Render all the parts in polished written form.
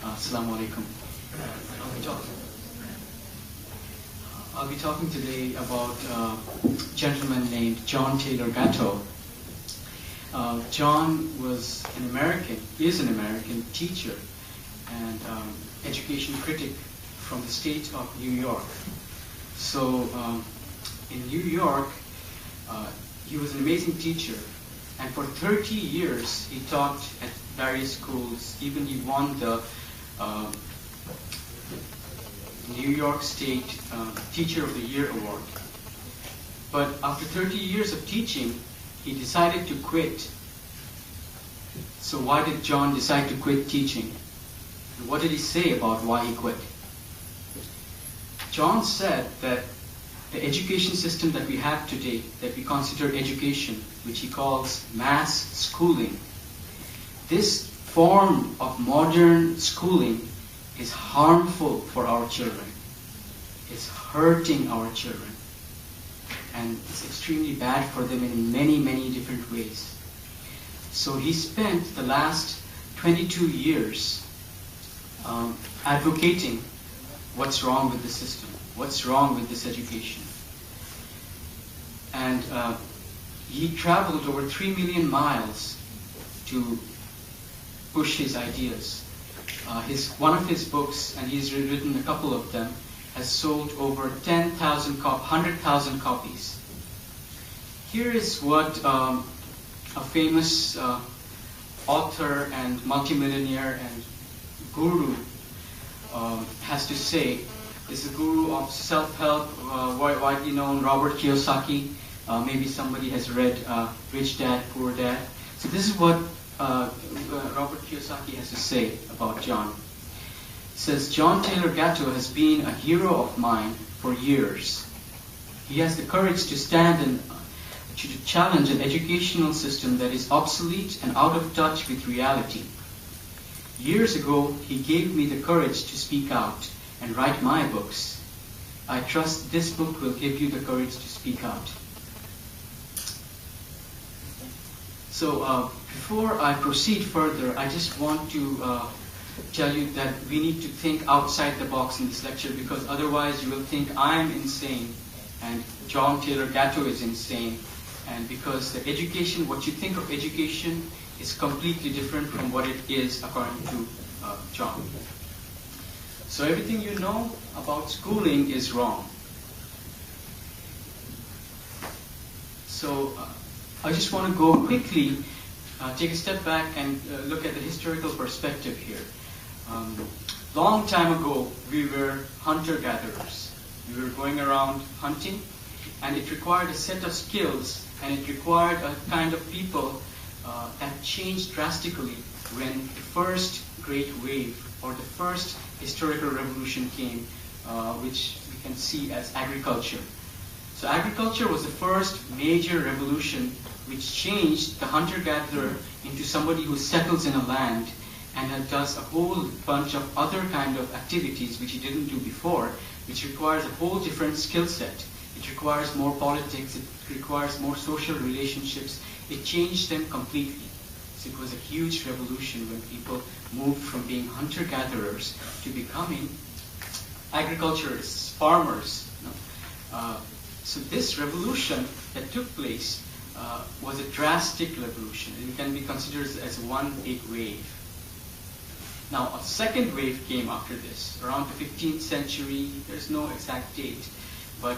Assalamu alaikum. I'll be talking today about a gentleman named John Taylor Gatto. John is an American teacher and education critic from the state of New York. So in New York, he was an amazing teacher, and for 30 years he taught at various schools. Even he won the New York State Teacher of the Year Award. But after 30 years of teaching, he decided to quit. So why did John decide to quit teaching? And what did he say about why he quit? John said that the education system that we have today, that we consider education, which he calls mass schooling, this form of modern schooling is harmful for our children. It's hurting our children. And it's extremely bad for them in many, many different ways. So he spent the last 22 years advocating what's wrong with the system, what's wrong with this education. And he traveled over 3 million miles to push his ideas. One of his books, and he's written a couple of them, has sold over 100,000 copies. Here is what a famous author and multimillionaire and guru has to say. This is a guru of self-help, widely known, Robert Kiyosaki. Maybe somebody has read Rich Dad, Poor Dad. So this is what Robert Kiyosaki has to say about John. He says, John Taylor Gatto has been a hero of mine for years. He has the courage to stand and to challenge an educational system that is obsolete and out of touch with reality. Years ago, he gave me the courage to speak out and write my books. I trust this book will give you the courage to speak out. So before I proceed further, I just want to tell you that we need to think outside the box in this lecture, because otherwise you will think I'm insane and John Taylor Gatto is insane. And because the education, what you think of education is completely different from what it is according to John. So everything you know about schooling is wrong. So I just want to go quickly, take a step back and look at the historical perspective here. Long time ago, we were hunter-gatherers. We were going around hunting, and it required a set of skills, and it required a kind of people that changed drastically when the first great wave or the first historical revolution came, which we can see as agriculture. So agriculture was the first major revolution which changed the hunter-gatherer into somebody who settles in a land and does a whole bunch of other kind of activities which he didn't do before, which requires a whole different skill set. It requires more politics, it requires more social relationships. It changed them completely. So it was a huge revolution when people moved from being hunter-gatherers to becoming agriculturists, farmers. So this revolution that took place was a drastic revolution. It can be considered as one big wave. Now, a second wave came after this, around the 15th century. There's no exact date, but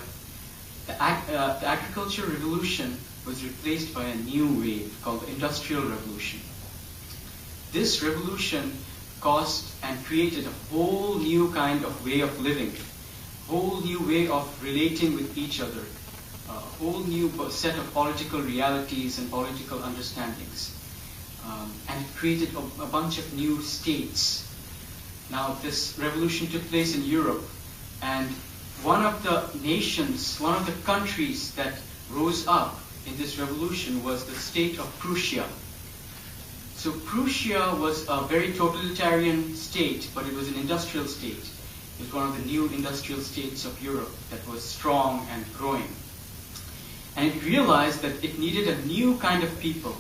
the agricultural revolution was replaced by a new wave called the Industrial Revolution. This revolution caused and created a whole new kind of way of living, a whole new way of relating with each other, a whole new set of political realities and political understandings. And it created a bunch of new states. Now, this revolution took place in Europe, and one of the nations, one of the countries that rose up in this revolution was the state of Prussia. So Prussia was a very totalitarian state, but it was an industrial state. It was one of the new industrial states of Europe that was strong and growing. And it realized that it needed a new kind of people,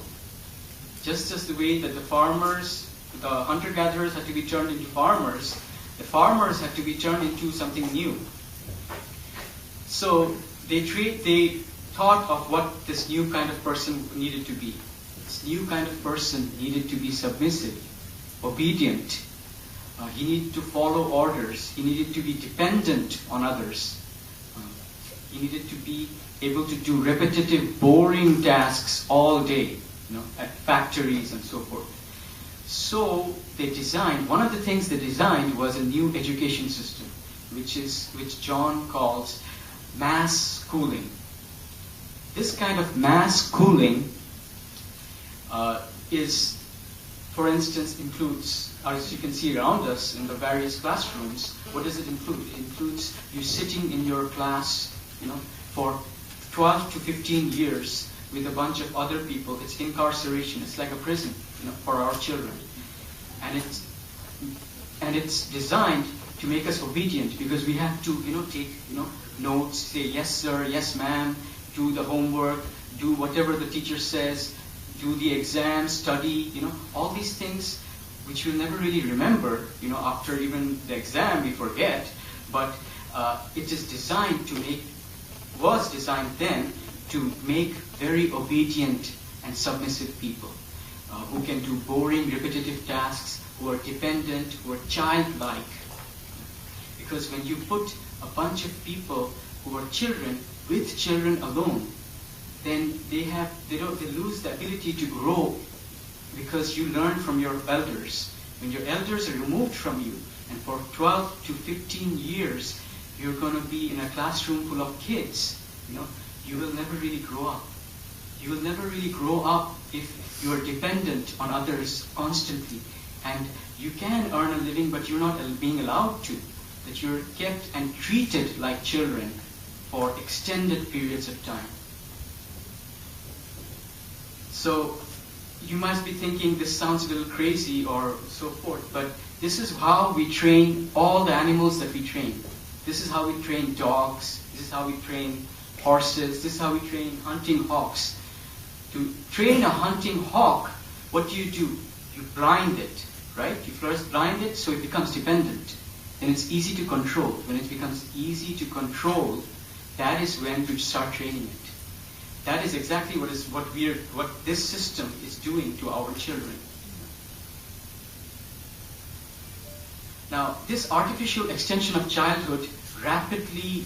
Just as the way that the farmers, the hunter-gatherers had to be turned into farmers, the farmers had to be turned into something new. So they thought of what this new kind of person needed to be. This new kind of person needed to be submissive, obedient. He needed to follow orders. He needed to be dependent on others. He needed to be able to do repetitive, boring tasks all day, at factories and so forth. So they designed, one of the things they designed was a new education system, which John calls mass schooling. This kind of mass schooling for instance, includes, as you can see around us in the various classrooms, what does it include? It includes you sitting in your class, for 12 to 15 years with a bunch of other people. It's incarceration. It's like a prison, for our children. And it's designed to make us obedient, because we have to, take, notes, say yes sir, yes ma'am, do the homework, do whatever the teacher says, do the exam, study, all these things which we'll never really remember, after even the exam we forget, but it is designed was designed then to make very obedient and submissive people who can do boring, repetitive tasks, who are dependent, who are childlike. Because when you put a bunch of people who are children with children alone, then they lose the ability to grow, because you learn from your elders. When your elders are removed from you, and for 12 to 15 years you're going to be in a classroom full of kids, you will never really grow up. You will never really grow up if you are dependent on others constantly. And you can earn a living, but you're not being allowed to. That you're kept and treated like children for extended periods of time. So you must be thinking this sounds a little crazy or so forth, but this is how we train all the animals that we train. This is how we train dogs. This is how we train horses. This is how we train hunting hawks. To train a hunting hawk, what do? You blind it, right? You first blind it so it becomes dependent. Then it's easy to control. When it becomes easy to control, that is when you start training it. That is exactly what this system is doing to our children. Now, this artificial extension of childhood rapidly,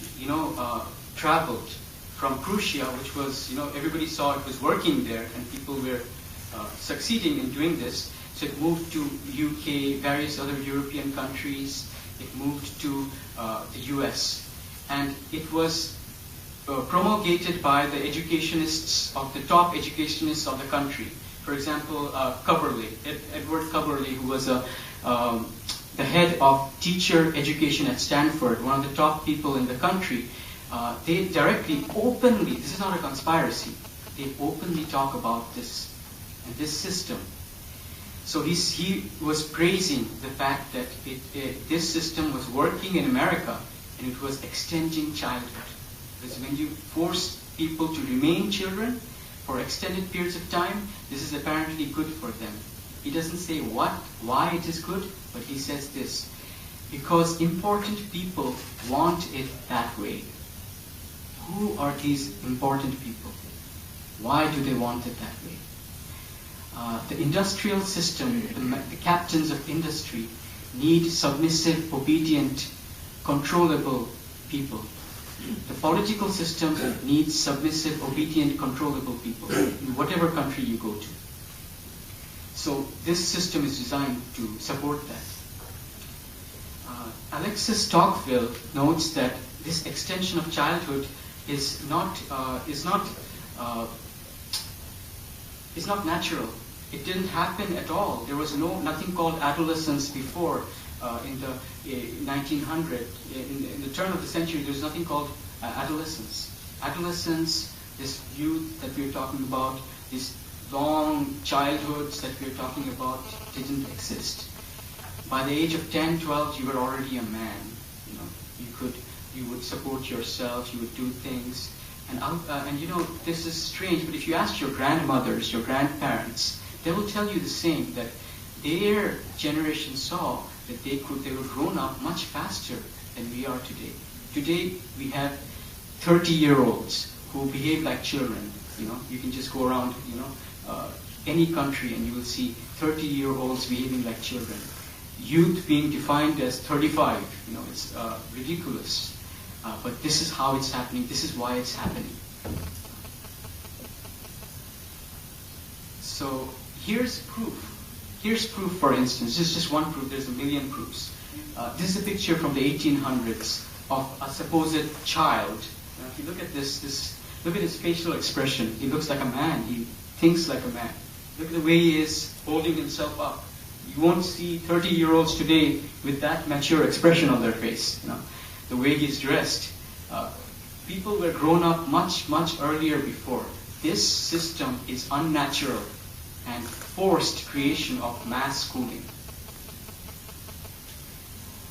traveled from Prussia, which was, everybody saw it was working there, and people were succeeding in doing this. So it moved to UK, various other European countries. It moved to the US, and it was promulgated by the educationists of the top educationists of the country. For example, Edward Coverley, who was the head of teacher education at Stanford, one of the top people in the country. They directly, openly, this is not a conspiracy, they openly talk about this and this system. So he was praising the fact that this system was working in America, and it was extending childhood. Because when you force people to remain children for extended periods of time, this is apparently good for them. He doesn't say why it is good, but he says this: because important people want it that way. Who are these important people? Why do they want it that way? The industrial system, the captains of industry, need submissive, obedient, controllable people. The political system needs submissive, obedient, controllable people in whatever country you go to. So this system is designed to support that. Alexis Tocqueville notes that this extension of childhood is not natural. It didn't happen at all. There was nothing called adolescence before in the 1900. In the turn of the century, there was nothing called adolescence. Adolescence, this youth that we're talking about, these long childhoods that we're talking about, didn't exist. By the age of 10, 12, you were already a man. You would support yourself. You would do things. And this is strange, but if you ask your grandmothers, your grandparents, they will tell you the same, that their generation saw that they were grown up much faster than we are today. Today we have 30-year-olds who behave like children. You can just go around, any country and you will see 30-year-olds behaving like children. Youth being defined as 35, it's ridiculous. But this is how it's happening. This is why it's happening. So here's proof. Here's proof, for instance. This is just one proof. There's a million proofs. This is a picture from the 1800s of a supposed child. If you look at this, look at his facial expression. He looks like a man. He thinks like a man. Look at the way he is holding himself up. You won't see 30-year-olds today with that mature expression on their face. The way he's dressed. People were grown up much, much earlier before. This system is unnatural and forced creation of mass schooling.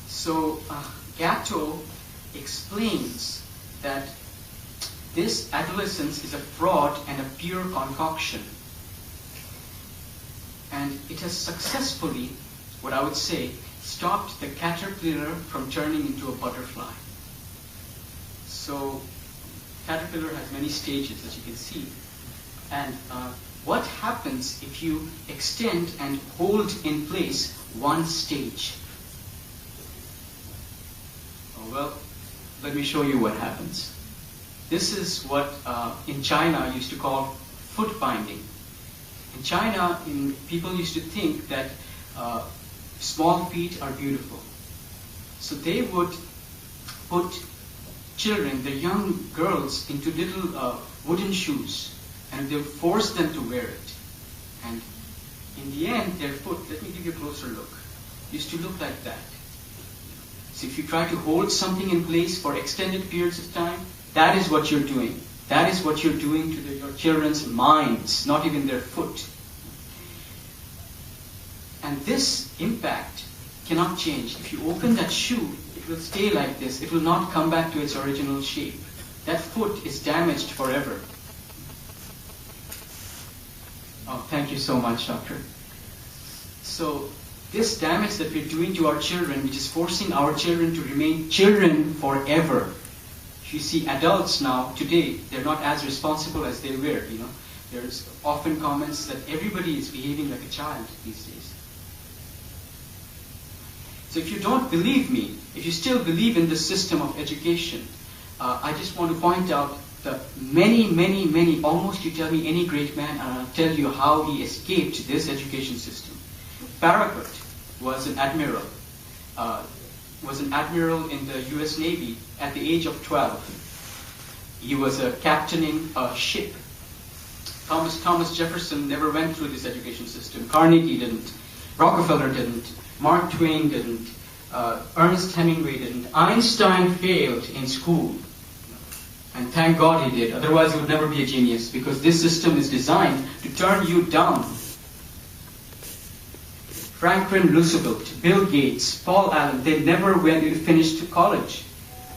So Gatto explains that this adolescence is a fraud and a pure concoction. And it has successfully, what I would say, stopped the caterpillar from turning into a butterfly. So caterpillar has many stages, as you can see. And what happens if you extend and hold in place one stage? Well, let me show you what happens. This is what in China used to call footbinding. In China, people used to think that small feet are beautiful. So they would put children, the young girls, into little wooden shoes, and they would force them to wear it. And in the end, their foot, let me give you a closer look, used to look like that. So if you try to hold something in place for extended periods of time, that is what you're doing. That is what you're doing to your children's minds, not even their foot. And this impact cannot change. If you open that shoe, it will stay like this. It will not come back to its original shape. That foot is damaged forever. Oh, thank you so much, Doctor. So this damage that we're doing to our children, which is forcing our children to remain children forever. You see adults now, today, they're not as responsible as they were, There's often comments that everybody is behaving like a child these days. So if you don't believe me, if you still believe in this system of education, I just want to point out that many, almost you tell me any great man, and I'll tell you how he escaped this education system. Farragut was an admiral. In the US Navy at the age of 12. He was captaining a ship. Thomas Jefferson never went through this education system. Carnegie didn't. Rockefeller didn't. Mark Twain didn't. Ernest Hemingway didn't. Einstein failed in school. And thank God he did. Otherwise he would never be a genius, because this system is designed to turn you down. Franklin Roosevelt, Bill Gates, Paul Allen, they never finished college.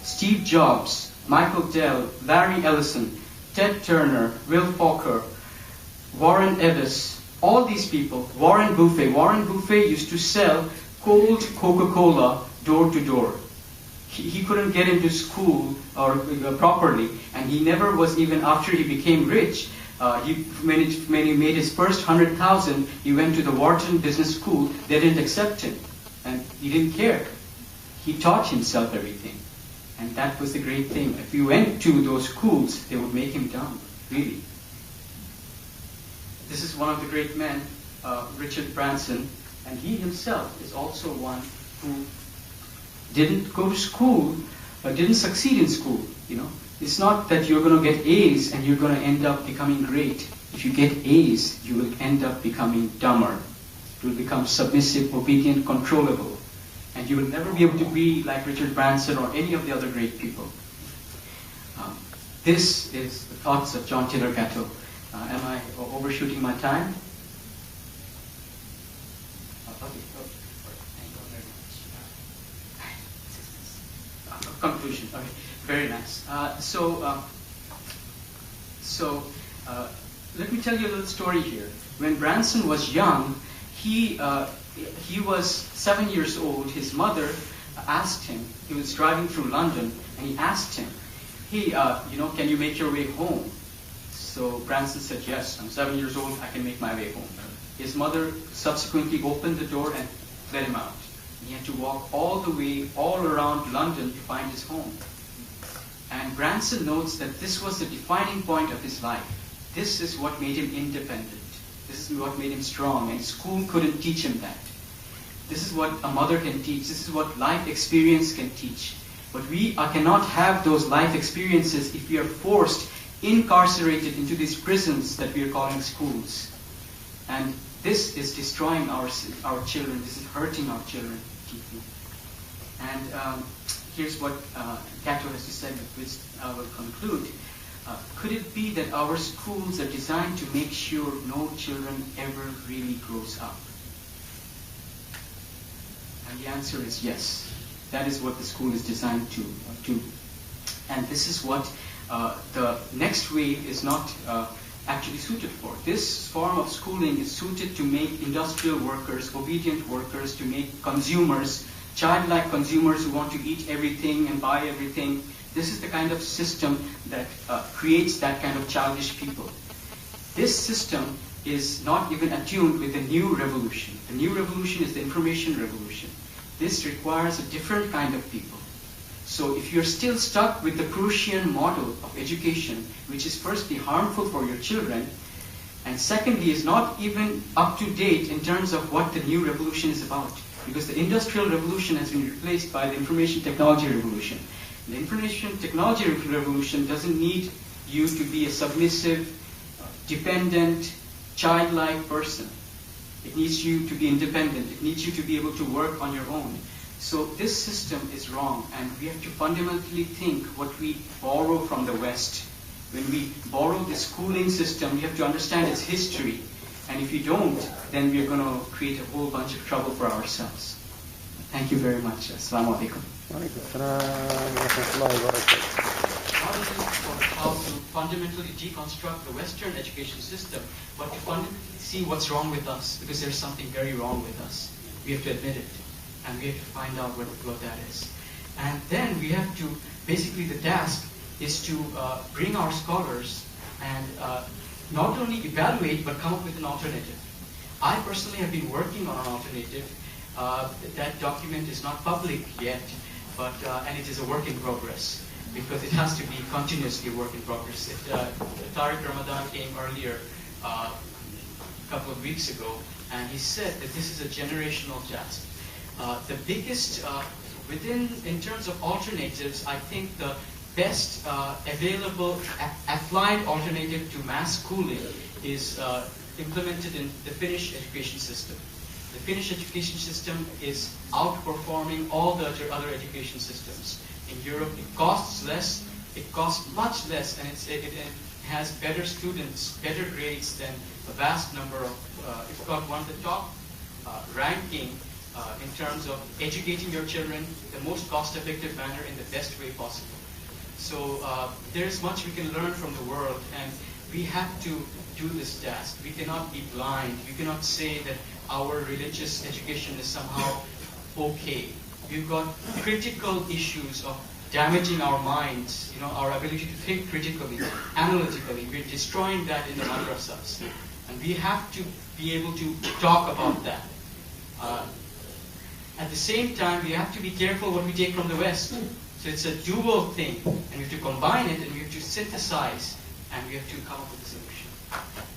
Steve Jobs, Michael Dell, Larry Ellison, Ted Turner, Will Fokker, Warren Ellis, all these people, Warren Buffett. Warren Buffett used to sell cold Coca-Cola door to door. He couldn't get into school properly, and he never was, even after he became rich, when he made his first 100,000, he went to the Wharton Business School. They didn't accept him, and he didn't care. He taught himself everything, and that was the great thing. If you went to those schools, they would make him dumb, really. This is one of the great men, Richard Branson, and he himself is also one who didn't go to school, but didn't succeed in school, It's not that you're going to get A's and you're going to end up becoming great. If you get A's, you will end up becoming dumber. You will become submissive, obedient, controllable. And you will never be able to be like Richard Branson or any of the other great people. This is the thoughts of John Taylor Gatto. Am I overshooting my time? Conclusion. Okay, very nice. let me tell you a little story here. When Branson was young, he was 7 years old. His mother asked him, he was driving through London, and he asked him, hey, can you make your way home? So Branson said, yes, I'm 7 years old, I can make my way home. His mother subsequently opened the door and let him out. He had to walk all the way, all around London to find his home. And Branson notes that this was the defining point of his life. This is what made him independent. This is what made him strong, and school couldn't teach him that. This is what a mother can teach. This is what life experience can teach. But we cannot have those life experiences if we are forced, incarcerated into these prisons that we are calling schools. And this is destroying our children. This is hurting our children deeply. And here's what Gatto has to say, with which I will conclude. Could it be that our schools are designed to make sure no children ever really grows up? And the answer is yes. That is what the school is designed to do. And this is what the next wave is not actually suited for. This form of schooling is suited to make industrial workers, obedient workers, to make consumers, childlike consumers who want to eat everything and buy everything. This is the kind of system that creates that kind of childish people. This system is not even attuned with the new revolution. The new revolution is the information revolution. This requires a different kind of people. So if you're still stuck with the Prussian model of education, which is firstly harmful for your children, and secondly is not even up to date in terms of what the new revolution is about, because the industrial revolution has been replaced by the information technology revolution. The information technology revolution doesn't need you to be a submissive, dependent, childlike person. It needs you to be independent. It needs you to be able to work on your own. So this system is wrong, and we have to fundamentally think what we borrow from the West. When we borrow the schooling system, we have to understand its history. And if you don't, then we're going to create a whole bunch of trouble for ourselves. Thank you very much. Assalamu alaikum. How to fundamentally deconstruct the Western education system, but to fundamentally see what's wrong with us, because there's something very wrong with us. We have to admit it, and we have to find out what that is. And then we have to, basically the task is to bring our scholars and not only evaluate, but come up with an alternative. I personally have been working on an alternative. That document is not public yet, but and it is a work in progress, because it has to be continuously a work in progress. Tariq Ramadan came earlier, a couple of weeks ago, and he said that this is a generational task. The biggest, in terms of alternatives, I think the best available applied alternative to mass schooling is implemented in the Finnish education system. The Finnish education system is outperforming all the other education systems. In Europe, it costs less, it costs much less, and it has better students, better grades than a vast number of, it's got one of the top ranking in terms of educating your children the most cost-effective manner in the best way possible. So there's much we can learn from the world, and we have to do this task. We cannot be blind. We cannot say that our religious education is somehow okay. We've got critical issues of damaging our minds, our ability to think critically, analytically. We're destroying that in the madrasas. And we have to be able to talk about that. At the same time, we have to be careful what we take from the West. So it's a dual thing, and we have to combine it, and we have to synthesize, and we have to come up with a solution.